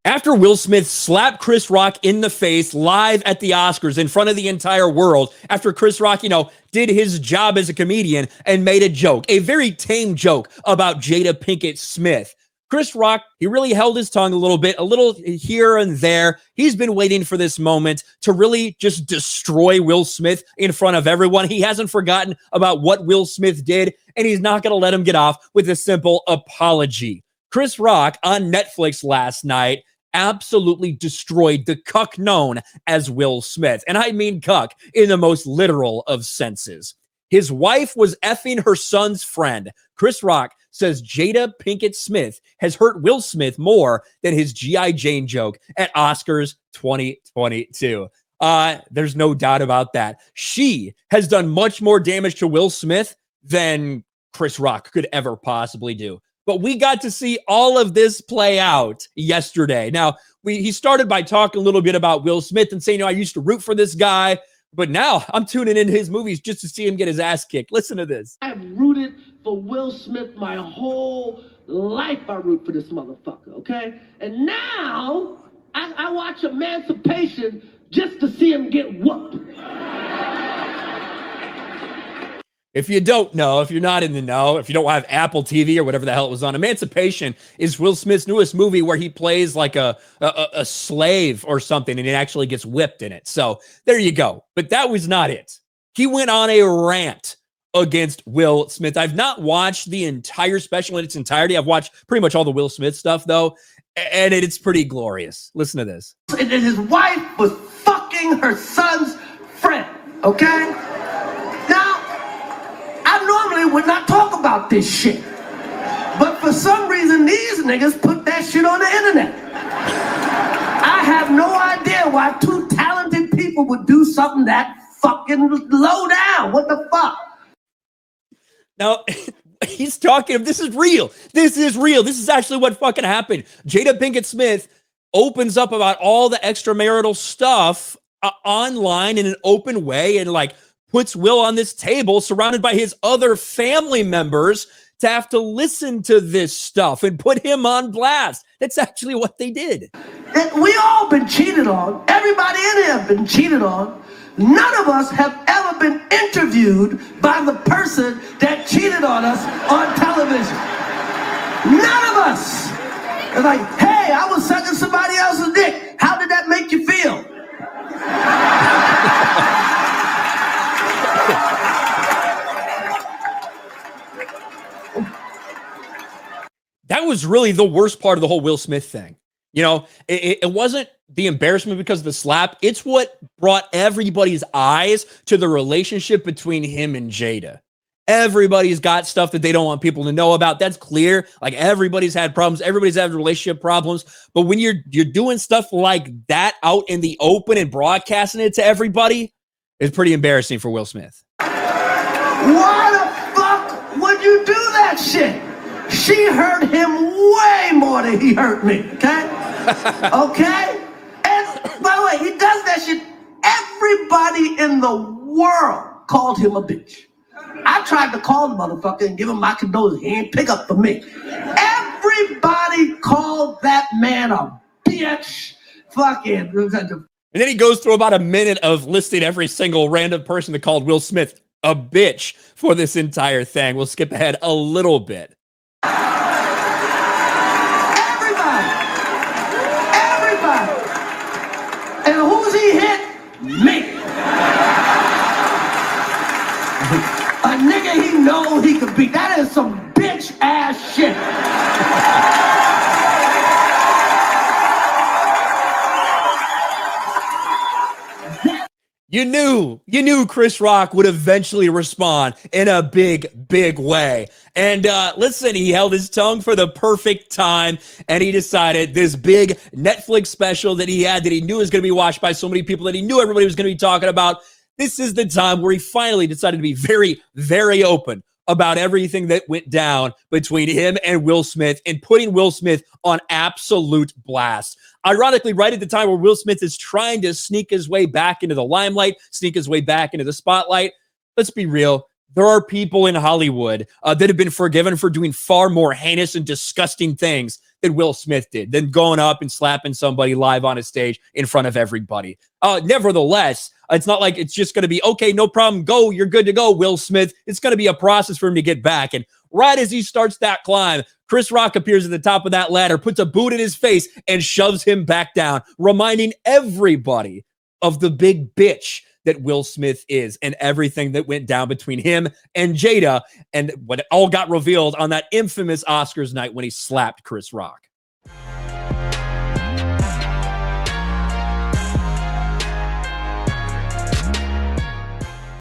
After Will Smith slapped Chris Rock in the face live at the Oscars in front of the entire world, after Chris Rock, did his job as a comedian and made a joke, a very tame joke about Jada Pinkett Smith, Chris Rock, he really held his tongue a little here and there. He's been waiting for this moment to really just destroy Will Smith in front of everyone. He hasn't forgotten about what Will Smith did, and he's not going to let him get off with a simple apology. Chris Rock on Netflix last night absolutely destroyed the cuck known as Will Smith. And I mean cuck in the most literal of senses. His wife was effing her son's friend. Chris Rock says Jada Pinkett Smith has hurt Will Smith more than his G.I. Jane joke at Oscars 2022. There's no doubt about that. She has done much more damage to Will Smith than Chris Rock could ever possibly do. But we got to see all of this play out yesterday. Now, he started by talking a little bit about Will Smith and saying, I used to root for this guy, but now I'm tuning into his movies just to see him get his ass kicked. Listen to this. I've rooted for Will Smith my whole life. I root for this motherfucker, okay? And now I watch Emancipation just to see him get whooped. If you don't know, if you're not in the know, if you don't have Apple TV or whatever the hell it was on, Emancipation is Will Smith's newest movie where he plays like a slave or something, and he actually gets whipped in it. So there you go. But that was not it. He went on a rant against Will Smith. I've not watched the entire special in its entirety. I've watched pretty much all the Will Smith stuff, though, and it's pretty glorious. Listen to this. And his wife was fucking her son's friend, okay? Now, I normally would not talk about this shit, but for some reason, these niggas put that shit on the internet. I have no idea why two talented people would do something that fucking low down. What the fuck? Now, he's talking, this is real. This is real. This is actually what fucking happened. Jada Pinkett Smith opens up about all the extramarital stuff online in an open way and puts Will on this table surrounded by his other family members to have to listen to this stuff and put him on blast. That's actually what they did. We all been cheated on. Everybody in here have been cheated on. None of us have ever been interviewed by the person that cheated on us on television. None of us. It's like, hey, I was sucking somebody else's dick. How did that make you feel? That was really the worst part of the whole Will Smith thing. It wasn't the embarrassment because of the slap. It's what brought everybody's eyes to the relationship between him and Jada. Everybody's got stuff that they don't want people to know about. That's clear. Everybody's had problems. Everybody's had relationship problems. But when you're doing stuff like that out in the open and broadcasting it to everybody, it's pretty embarrassing for Will Smith. Why the fuck would you do that shit? She hurt him way more than he hurt me, okay? Okay? And by the way, he does that shit. Everybody in the world called him a bitch. I tried to call the motherfucker and give him my condolences. He ain't pick up for me. Everybody called that man a bitch. Fucking. And then he goes through about a minute of listing every single random person that called Will Smith a bitch for this entire thing. We'll skip ahead a little bit. Everybody. And who's he hit? Me. A nigga he know he could beat. That is some bitch ass shit. You knew Chris Rock would eventually respond in a big, big way. And listen, he held his tongue for the perfect time, and he decided this big Netflix special that he had that he knew was going to be watched by so many people that he knew everybody was going to be talking about. This is the time where he finally decided to be very, very open about everything that went down between him and Will Smith and putting Will Smith on absolute blast. Ironically, right at the time where Will Smith is trying to sneak his way back into the limelight, sneak his way back into the spotlight, let's be real. There are people in Hollywood that have been forgiven for doing far more heinous and disgusting things that Will Smith did than going up and slapping somebody live on a stage in front of everybody. Nevertheless, it's not like it's just going to be, okay, no problem, go, you're good to go, Will Smith. It's going to be a process for him to get back. And right as he starts that climb, Chris Rock appears at the top of that ladder, puts a boot in his face, and shoves him back down, reminding everybody of the big bitch that Will Smith is and everything that went down between him and Jada and when it all got revealed on that infamous Oscars night when he slapped Chris Rock.